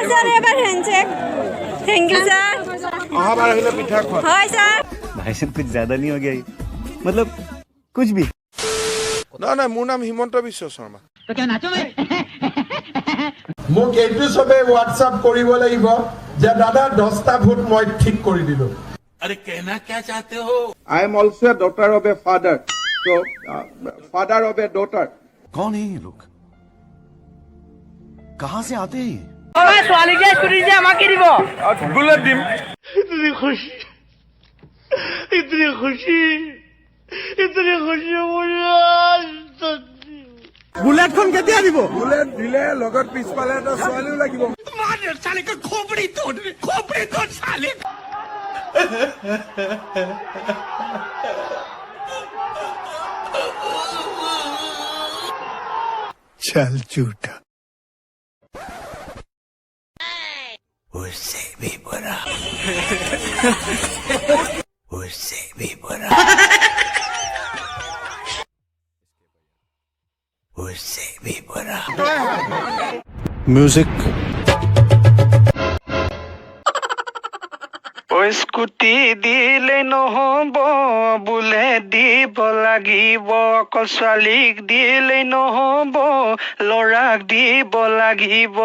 sir एबार handshake thank you sir बार अगले पिठा खा हाय सर भाई साहब कुछ ज्यादा नहीं हो गया ये मतलब कुछ भी ना मोर नाम हिमंत विश्व शर्मा तो क्या नाचो मैं মোক এইটো সবে হোয়াটসঅ্যাপ কৰিব লাগিব যে দাদা 10টা ভোট মই ঠিক কৰি দিলো I am also a daughter of a father so father of a daughter कौन है ये लोग कहाँ से आते हैं ओए स्वालिके स्टोरी जे আমাকে দিব बुलेट दिम इतनी खुशी मुझे आज तक বুলেটখন কেতিয়া দিব বুলেট দিলে লগত পিছফালে এটা ছোৱালীও লাগিব चल झूठा उससे भी बुरा उससे भी बुरा उससे भी बुरा म्यूजिक स्कूटी दिले নহব बुले দিব লাগিব অকল ছোৱালীক দিলে নহব লৰাক দিব লাগিব